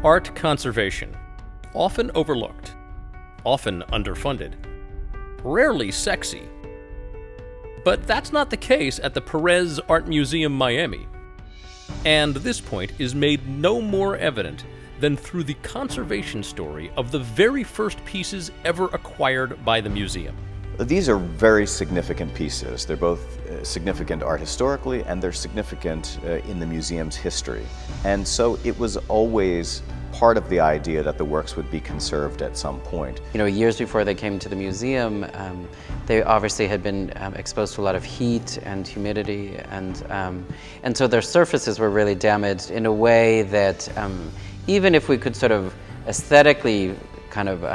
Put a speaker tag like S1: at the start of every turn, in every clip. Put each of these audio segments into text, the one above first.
S1: Art conservation, often overlooked, often underfunded, rarely sexy. But that's not the case at the Perez Art Museum, Miami. And this point is made no more evident than through the conservation story of the very first pieces ever acquired by the museum.
S2: These are very significant pieces. They're both significant art historically, and they're significant in the museum's history. And so it was always part of the idea that the works would be conserved at some point.
S3: You know, years before they came to the museum, they obviously had been exposed to a lot of heat and humidity, and so their surfaces were really damaged in a way that even if we could sort of aesthetically kind of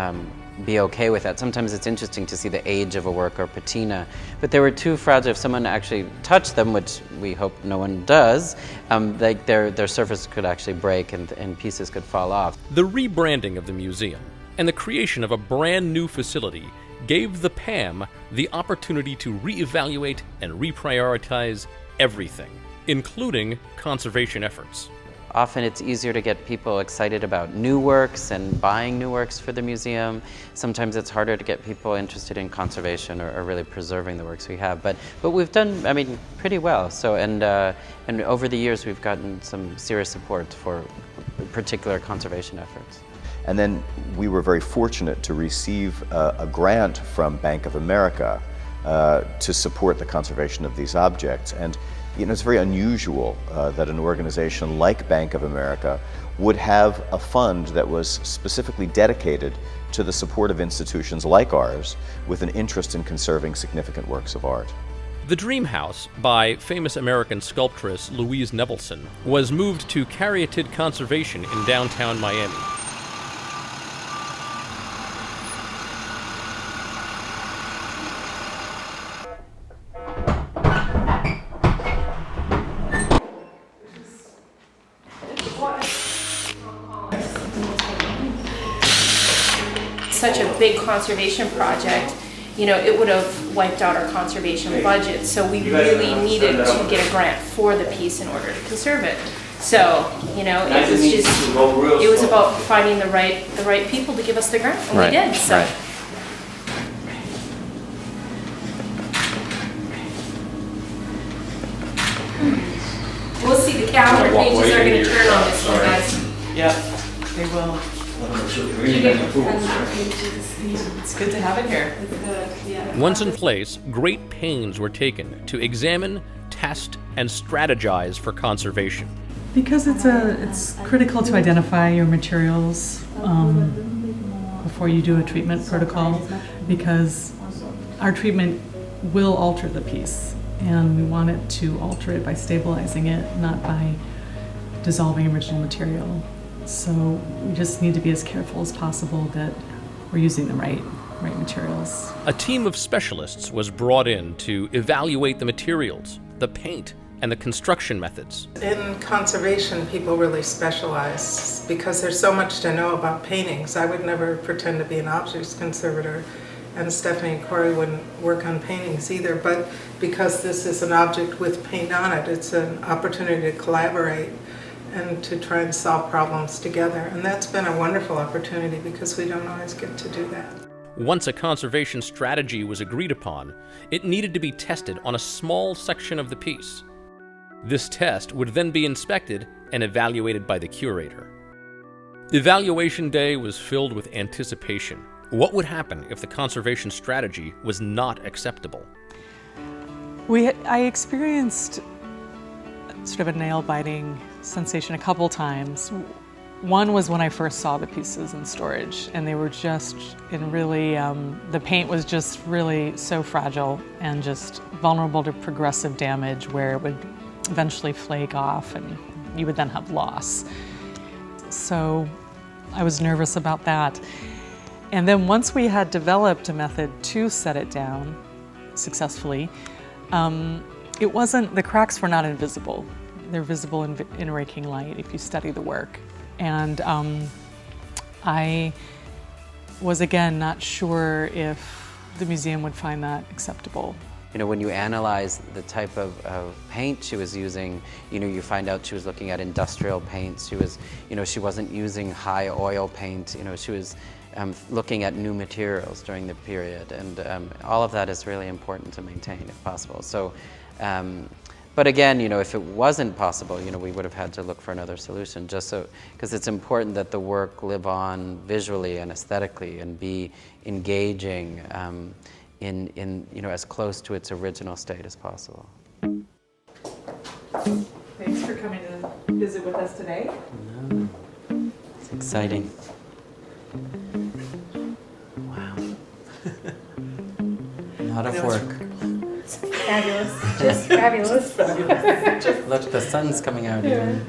S3: be okay with that. Sometimes it's interesting to see the age of a work or patina, but they were too fragile. If someone actually touched them, which we hope no one does, like their surface could actually break and pieces could fall off.
S1: The rebranding of the museum and the creation of a brand new facility gave the PAMM the opportunity to reevaluate and reprioritize everything, including conservation efforts.
S3: Often it's easier to get people excited about new works and buying new works for the museum. Sometimes it's harder to get people interested in conservation or really preserving the works we have. But we've done, I mean, pretty well. So and over the years we've gotten some serious support for particular conservation efforts.
S2: And then we were very fortunate to receive a grant from Bank of America to support the conservation of these objects. And you know, it's very unusual that an organization like Bank of America would have a fund that was specifically dedicated to the support of institutions like ours with an interest in conserving significant works of art.
S1: The Dream House by famous American sculptress Louise Nevelson was moved to Caryatid Conservation in downtown Miami.
S4: Such a big conservation project, you know, it would have wiped out our conservation budget. So we really needed to get a grant for the piece in order to conserve it. So, you know, it was about finding the right people to give us the grant, and we did. So.
S3: Right.
S4: We'll see, the calendar pages are going to turn on this one, guys.
S5: Yeah, they will. It's good to have it here. It's good, yeah.
S1: Once in place, great pains were taken to examine, test, and strategize for conservation.
S6: Because it's critical to identify your materials before you do a treatment protocol, because our treatment will alter the piece, and we want it to alter it by stabilizing it, not by dissolving original material. So we just need to be as careful as possible that we're using the right materials.
S1: A team of specialists was brought in to evaluate the materials, the paint, and the construction methods.
S7: In conservation, people really specialize because there's so much to know about paintings. I would never pretend to be an objects conservator, and Stephanie and Corey wouldn't work on paintings either, but because this is an object with paint on it, it's an opportunity to collaborate and to try and solve problems together. And that's been a wonderful opportunity because we don't always get to do that.
S1: Once a conservation strategy was agreed upon, it needed to be tested on a small section of the piece. This test would then be inspected and evaluated by the curator. Evaluation day was filled with anticipation. What would happen if the conservation strategy was not acceptable?
S6: I experienced sort of a nail-biting sensation a couple times. One was when I first saw the pieces in storage, and they were just in really, the paint was just really so fragile and just vulnerable to progressive damage where it would eventually flake off and you would then have loss. So I was nervous about that. And then once we had developed a method to set it down successfully, the cracks were not invisible. They're visible in raking light if you study the work. And I was, again, not sure if the museum would find that acceptable.
S3: when you analyze the type of paint she was using, you find out she was looking at industrial paints. She was, she wasn't using high oil paint. She was looking at new materials during the period, and all of that is really important to maintain if possible. So, but again, if it wasn't possible, we would have had to look for another solution, just so, because it's important that the work live on visually and aesthetically and be engaging in as close to its original state as possible.
S6: Thanks for coming to visit with us today.
S3: It's exciting. Wow. A lot of work.
S4: Fabulous, just fabulous.
S3: Look, the sun's coming out even.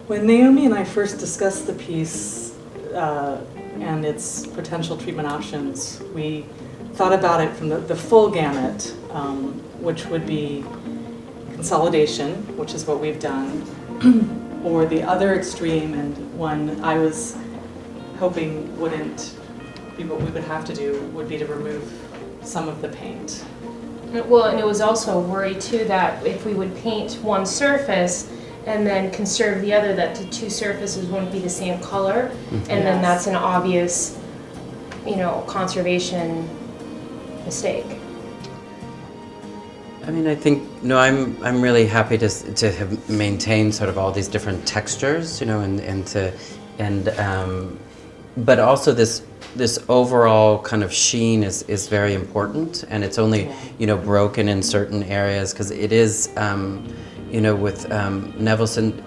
S6: When Naomi and I first discussed the piece and its potential treatment options, we thought about it from the full gamut, which would be consolidation, which is what we've done, or the other extreme, and one I was hoping wouldn't be what we would have to do, would be to remove some of the paint.
S4: Well, and it was also a worry too that if we would paint one surface and then conserve the other, that the two surfaces wouldn't be the same color, and then that's an obvious, conservation mistake.
S3: I mean, I think I'm really happy to have maintained sort of all these different textures, but also this overall kind of sheen is very important, and it's only broken in certain areas because it is with Nevelson,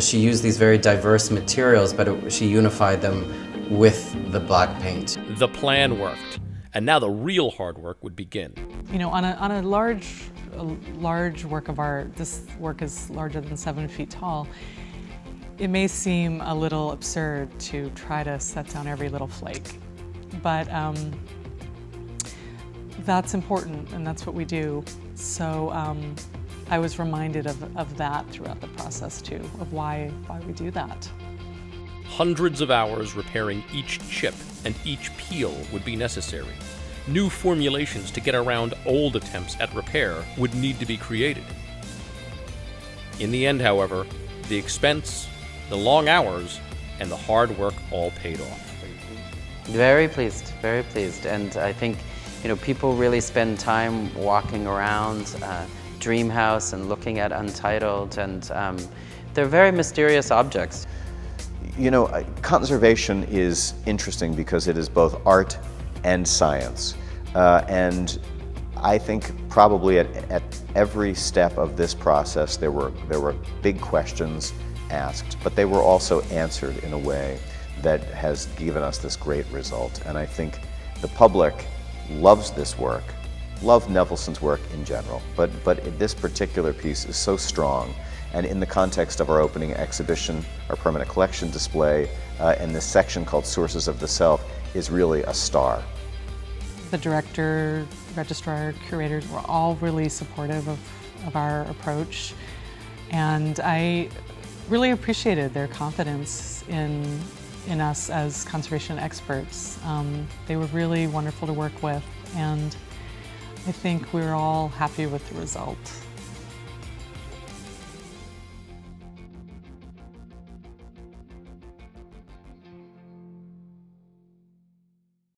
S3: she used these very diverse materials, but she unified them with the black paint.
S1: The plan worked, and now the real hard work would begin.
S6: On a large work of art, this work is larger than 7 feet tall. It may seem a little absurd to try to set down every little flake, but that's important, and that's what we do. So I was reminded of that throughout the process too, of why we do that.
S1: Hundreds of hours repairing each chip and each peel would be necessary. New formulations to get around old attempts at repair would need to be created. In the end, however, the expense, the long hours, and the hard work all paid off.
S3: Very pleased, and I think people really spend time walking around Dream House and looking at Untitled, and they're very mysterious objects.
S2: Conservation is interesting because it is both art and science, and I think probably at every step of this process there were big questions asked, but they were also answered in a way that has given us this great result. And I think the public loves this work, love Nevelson's work in general, but this particular piece is so strong. And in the context of our opening exhibition, our permanent collection display, and this section called Sources of the Self is really a star.
S6: The director, registrar, curators were all really supportive of our approach, and I really appreciated their confidence in us as conservation experts. They were really wonderful to work with, and I think we were all happy with the result.